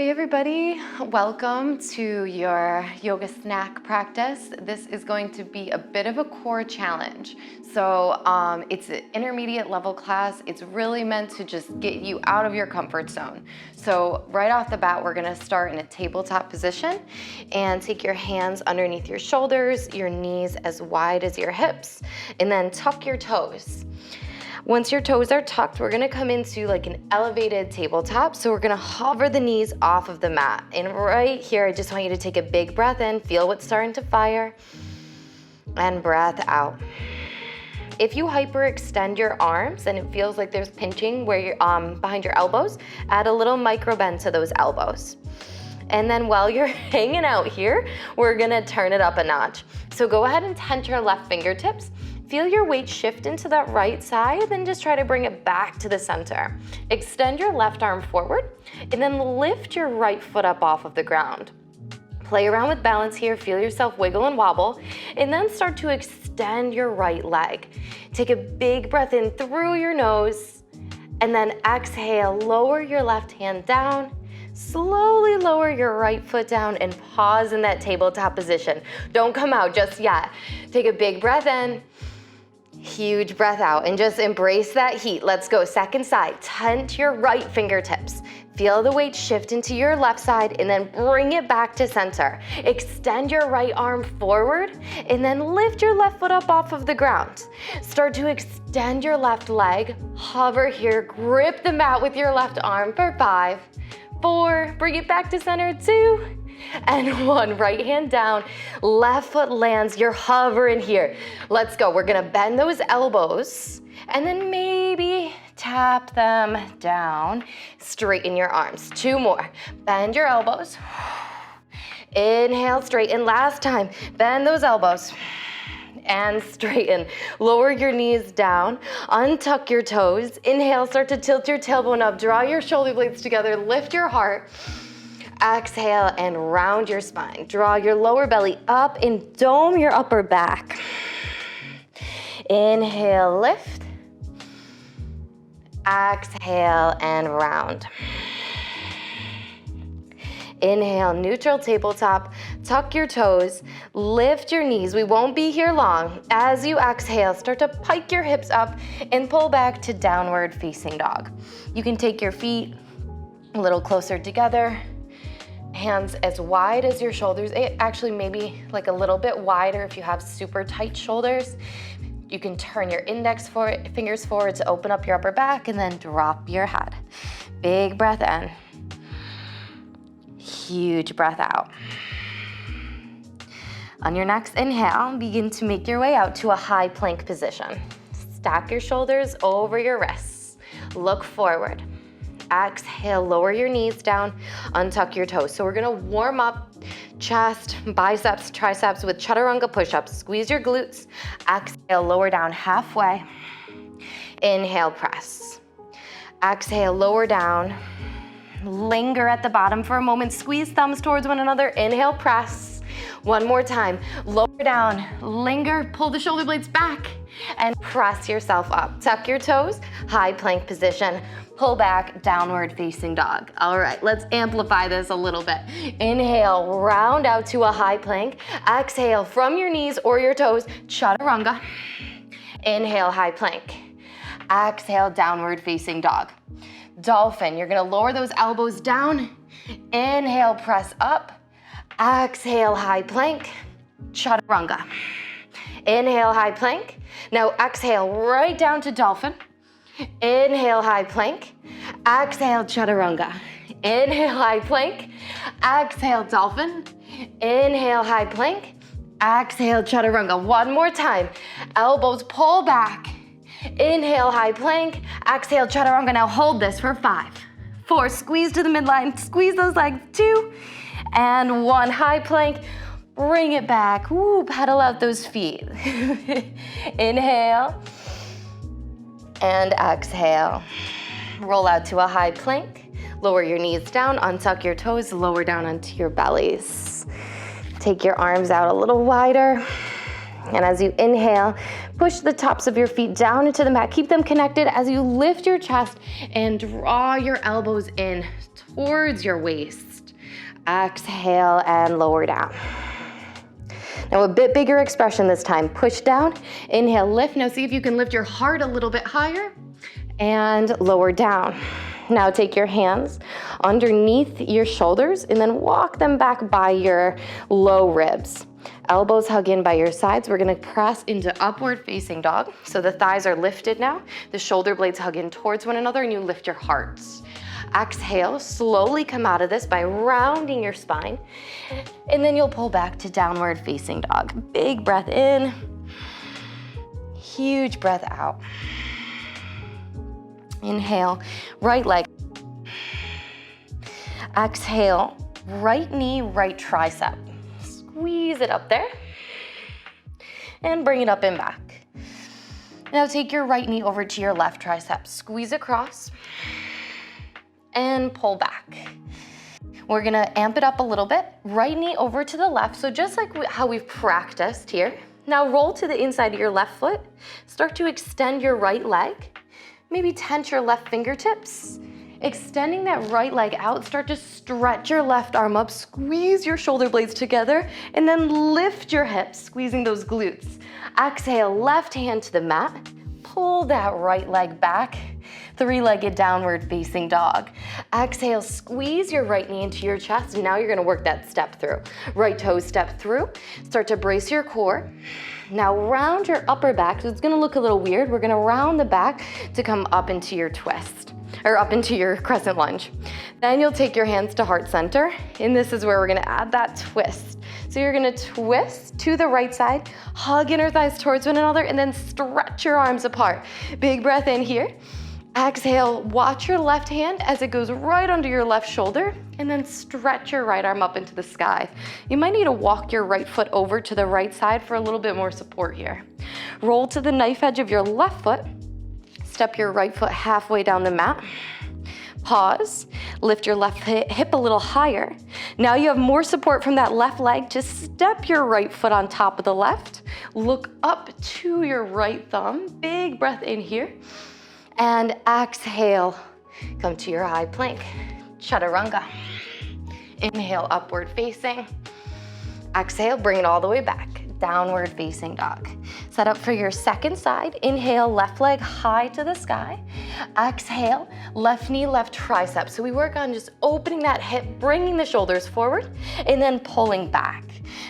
Hey everybody, welcome to your yoga snack practice. This is going to be a bit of a core challenge. So it's an intermediate level class. It's really meant to just get you out of your comfort zone. So right off the bat, we're gonna start in a tabletop position and take your hands underneath your shoulders, your knees as wide as your hips, and then tuck your toes. Once your toes are tucked, we're gonna come into like an elevated tabletop. So we're gonna hover the knees off of the mat. And right here, I just want you to take a big breath in, feel what's starting to fire, and breath out. If you hyperextend your arms and it feels like there's pinching where you're behind your elbows, add a little micro bend to those elbows. And then while you're hanging out here, we're gonna turn it up a notch. So go ahead and tent your left fingertips. Feel your weight shift into that right side, then just try to bring it back to the center. Extend your left arm forward, and then lift your right foot up off of the ground. Play around with balance here, feel yourself wiggle and wobble, and then start to extend your right leg. Take a big breath in through your nose, and then exhale, lower your left hand down, slowly lower your right foot down and pause in that tabletop position. Don't come out just yet. Take a big breath in, huge breath out, and just embrace that heat. Let's go, second side. Tent your right fingertips. Feel the weight shift into your left side and then bring it back to center. Extend your right arm forward and then lift your left foot up off of the ground. Start to extend your left leg. Hover here, grip the mat with your left arm for 5, 4, bring it back to center, 2, and 1. Right hand down, left foot lands, you're hovering here. Let's go, we're gonna bend those elbows and then maybe tap them down, straighten your arms. 2 more, bend your elbows. Inhale, straighten, last time, bend those elbows and straighten. Lower your knees down, untuck your toes. Inhale, start to tilt your tailbone up, draw your shoulder blades together, lift your heart. Exhale and round your spine. Draw your lower belly up and dome your upper back. Inhale, lift. Exhale and round. Inhale, neutral tabletop, tuck your toes, lift your knees. We won't be here long. As you exhale, start to pike your hips up and pull back to downward facing dog. You can take your feet a little closer together, hands as wide as your shoulders, actually maybe like a little bit wider if you have super tight shoulders. You can turn your index fingers forward to open up your upper back and then drop your head. Big breath in. Huge breath out. On your next inhale, begin to make your way out to a high plank position. Stack your shoulders over your wrists. Look forward. Exhale, lower your knees down, untuck your toes. So we're gonna warm up chest, biceps, triceps with chaturanga push-ups. Squeeze your glutes. Exhale, lower down halfway. Inhale, press. Exhale, lower down. Linger at the bottom for a moment. Squeeze thumbs towards one another. Inhale, press. One more time. Lower down, linger, pull the shoulder blades back, and press yourself up. Tuck your toes, high plank position. Pull back, downward facing dog. All right, let's amplify this a little bit. Inhale, round out to a high plank. Exhale from your knees or your toes, chaturanga. Inhale, high plank. Exhale, downward facing dog. Dolphin, you're gonna lower those elbows down. Inhale, press up. Exhale, high plank, chaturanga. Inhale, high plank. Now exhale right down to dolphin. Inhale, high plank. Exhale, chaturanga. Inhale, high plank. Exhale, dolphin. Inhale, high plank. Exhale, chaturanga. One more time. Elbows pull back. Inhale, high plank. Exhale, chaturanga. Now hold this for 5, 4. Squeeze to the midline. Squeeze those legs. 2 and 1. High plank. Bring it back. Woo, pedal out those feet. Inhale and exhale. Roll out to a high plank. Lower your knees down, untuck your toes, lower down onto your bellies. Take your arms out a little wider. And as you inhale, push the tops of your feet down into the mat. Keep them connected as you lift your chest and draw your elbows in towards your waist. Exhale and lower down. Now a bit bigger expression this time. Push down, inhale, lift. Now see if you can lift your heart a little bit higher and lower down. Now take your hands underneath your shoulders and then walk them back by your low ribs. Elbows hug in by your sides. We're gonna press into upward facing dog. So the thighs are lifted now. The shoulder blades hug in towards one another and you lift your hearts. Exhale, slowly come out of this by rounding your spine. And then you'll pull back to downward facing dog. Big breath in, huge breath out. Inhale, right leg. Exhale, right knee, right tricep. Squeeze it up there. And bring it up and back. Now take your right knee over to your left tricep. Squeeze across. And pull back. We're gonna amp it up a little bit. Right knee over to the left. So just like how we've practiced here. Now roll to the inside of your left foot. Start to extend your right leg. Maybe tense your left fingertips. Extending that right leg out, start to stretch your left arm up, squeeze your shoulder blades together, and then lift your hips, squeezing those glutes. Exhale, left hand to the mat. Pull that right leg back. Three-legged downward facing dog. Exhale, squeeze your right knee into your chest. And now you're gonna work that step through. Right toes step through. Start to brace your core. Now round your upper back. So it's gonna look a little weird. We're gonna round the back to come up into your twist, or up into your crescent lunge. Then you'll take your hands to heart center. And this is where we're gonna add that twist. So you're gonna twist to the right side, hug inner thighs towards one another, and then stretch your arms apart. Big breath in here. Exhale, watch your left hand as it goes right under your left shoulder, and then stretch your right arm up into the sky. You might need to walk your right foot over to the right side for a little bit more support here. Roll to the knife edge of your left foot. Step your right foot halfway down the mat. Pause, lift your left hip a little higher. Now you have more support from that left leg. Just step your right foot on top of the left. Look up to your right thumb. Big breath in here. And exhale, come to your high plank, chaturanga. Inhale, upward facing. Exhale, bring it all the way back, downward facing dog. Set up for your second side. Inhale, left leg high to the sky. Exhale, left knee, left tricep. So we work on just opening that hip, bringing the shoulders forward, and then pulling back.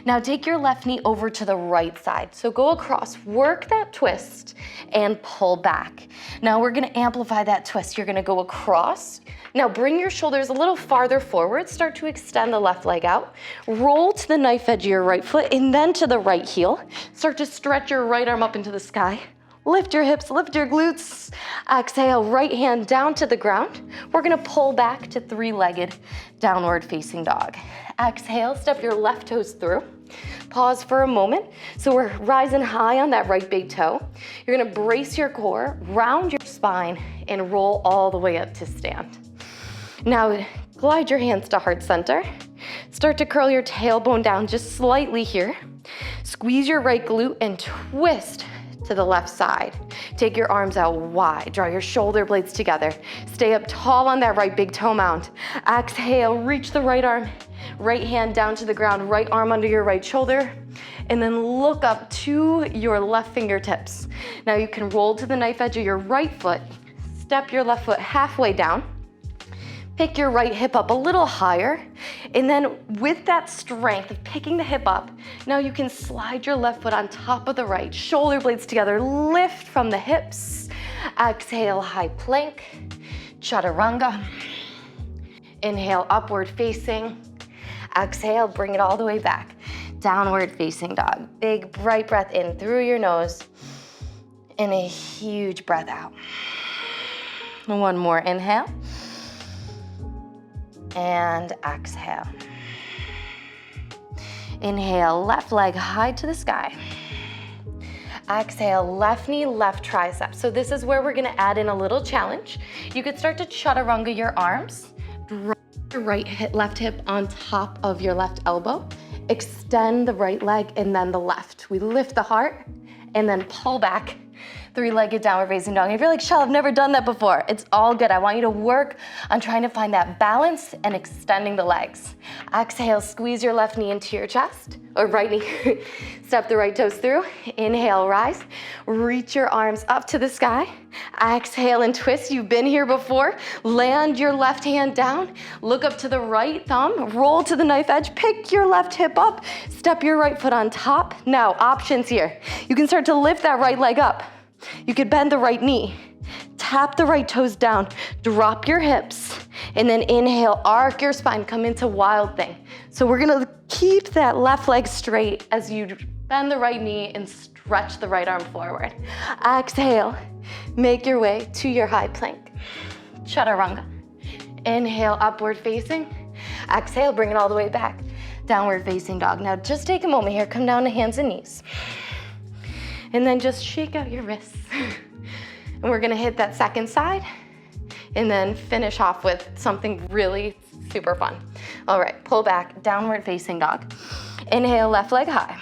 Now take your left knee over to the right side. So go across, work that twist, and pull back. Now we're gonna amplify that twist. You're gonna go across. Now bring your shoulders a little farther forward. Start to extend the left leg out. Roll to the knife edge of your right foot and then to the right heel. Start to stretch your right arm up into the sky. Lift your hips, lift your glutes. Exhale, right hand down to the ground. We're gonna pull back to three-legged downward facing dog. Exhale, step your left toes through. Pause for a moment. So we're rising high on that right big toe. You're gonna brace your core, round your spine, and roll all the way up to stand. Now, glide your hands to heart center. Start to curl your tailbone down just slightly here. Squeeze your right glute and twist to the left side. Take your arms out wide. Draw your shoulder blades together. Stay up tall on that right big toe mound. Exhale, reach the right arm. Right hand down to the ground, right arm under your right shoulder. And then look up to your left fingertips. Now you can roll to the knife edge of your right foot. Step your left foot halfway down. Pick your right hip up a little higher. And then with that strength of picking the hip up, now you can slide your left foot on top of the right. Shoulder blades together, lift from the hips. Exhale, high plank, chaturanga. Inhale, upward facing. Exhale, bring it all the way back. Downward facing dog. Big bright breath in through your nose and a huge breath out. One more inhale. And exhale. Inhale, left leg high to the sky. Exhale, left knee, left tricep. So this is where we're gonna add in a little challenge. You could start to chaturanga your arms. Drop your left hip on top of your left elbow. Extend the right leg and then the left. We lift the heart and then pull back. Three-legged downward facing dog. If you're like, Shell, I've never done that before, it's all good. I want you to work on trying to find that balance and extending the legs. Exhale, squeeze your left knee into your chest, or right knee. Step the right toes through. Inhale, rise. Reach your arms up to the sky. Exhale and twist. You've been here before. Land your left hand down. Look up to the right thumb. Roll to the knife edge. Pick your left hip up. Step your right foot on top. Now, options here. You can start to lift that right leg up. You could bend the right knee. Tap the right toes down. Drop your hips. And then inhale, arc your spine. Come into wild thing. So we're gonna keep that left leg straight as you bend the right knee and stretch the right arm forward. Exhale, make your way to your high plank. Chaturanga. Inhale, upward facing. Exhale, bring it all the way back. Downward facing dog. Now just take a moment here, come down to hands and knees. And then just shake out your wrists. And we're gonna hit that second side and then finish off with something really super fun. All right, pull back, downward facing dog. Inhale, left leg high.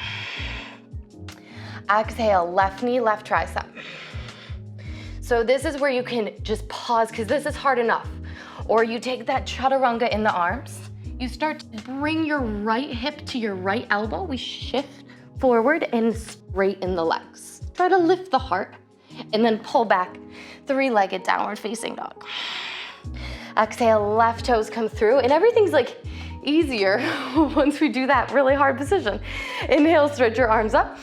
Exhale, left knee, left tricep. So this is where you can just pause because this is hard enough. Or you take that chaturanga in the arms. You start to bring your right hip to your right elbow. We shift forward and straighten the legs. Try to lift the heart and then pull back, three-legged downward facing dog. Exhale, left toes come through and everything's like easier once we do that really hard position. Inhale, stretch your arms up.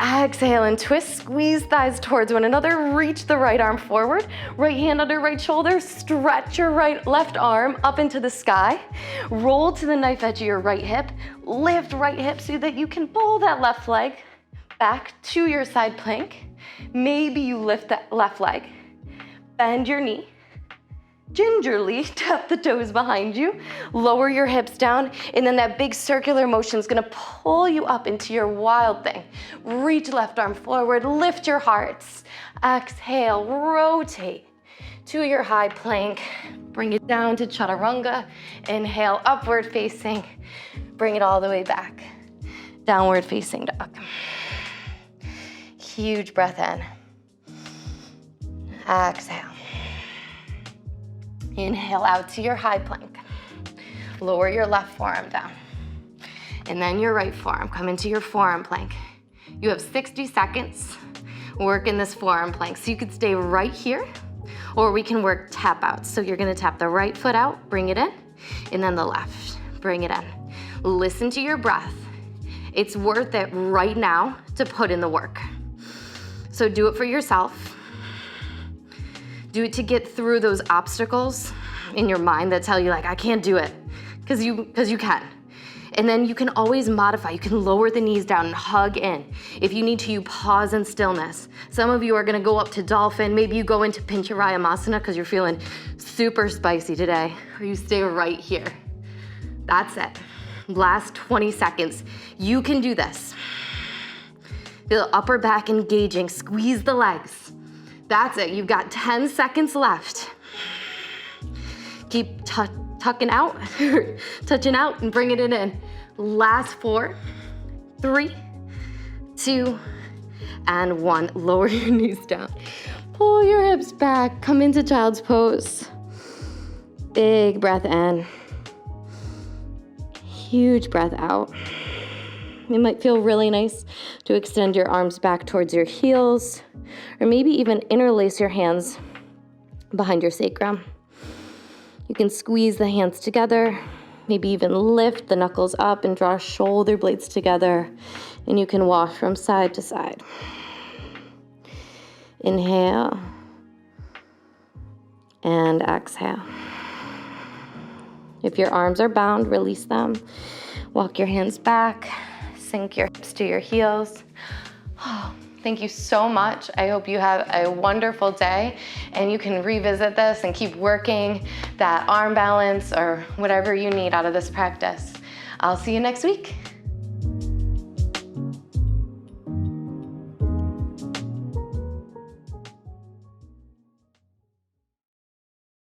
Exhale and twist, squeeze thighs towards one another, reach the right arm forward, right hand under right shoulder, stretch your left arm up into the sky, roll to the knife edge of your right hip, lift right hip so that you can pull that left leg back to your side plank. Maybe you lift that left leg, bend your knee, gingerly tap the toes behind you, lower your hips down, and then that big circular motion is gonna pull you up into your wild thing. Reach left arm forward, lift your hearts. Exhale, rotate to your high plank. Bring it down to chaturanga. Inhale, upward facing. Bring it all the way back. Downward facing dog. Huge breath in. Exhale. Inhale out to your high plank. Lower your left forearm down. And then your right forearm. Come into your forearm plank. You have 60 seconds work in this forearm plank. So you could stay right here, or we can work tap out. So you're gonna tap the right foot out, bring it in, and then the left, bring it in. Listen to your breath. It's worth it right now to put in the work. So do it for yourself. Do it to get through those obstacles in your mind that tell you like, I can't do it, because you can. And then you can always modify. You can lower the knees down and hug in. If you need to, you pause in stillness. Some of you are gonna go up to dolphin. Maybe you go into Pincharayamasana because you're feeling super spicy today, or you stay right here. That's it. Last 20 seconds. You can do this. Feel upper back engaging, squeeze the legs. That's it, you've got 10 seconds left. Keep tucking out, touching out and bringing it in. Last 4, 3, 2, and 1. Lower your knees down. Pull your hips back, come into child's pose. Big breath in. Huge breath out. It might feel really nice to extend your arms back towards your heels, or maybe even interlace your hands behind your sacrum. You can squeeze the hands together, maybe even lift the knuckles up and draw shoulder blades together, and you can wash from side to side. Inhale and exhale. If your arms are bound, release them. Walk your hands back. Sink your hips to your heels. Oh, thank you so much. I hope you have a wonderful day and you can revisit this and keep working that arm balance or whatever you need out of this practice. I'll see you next week.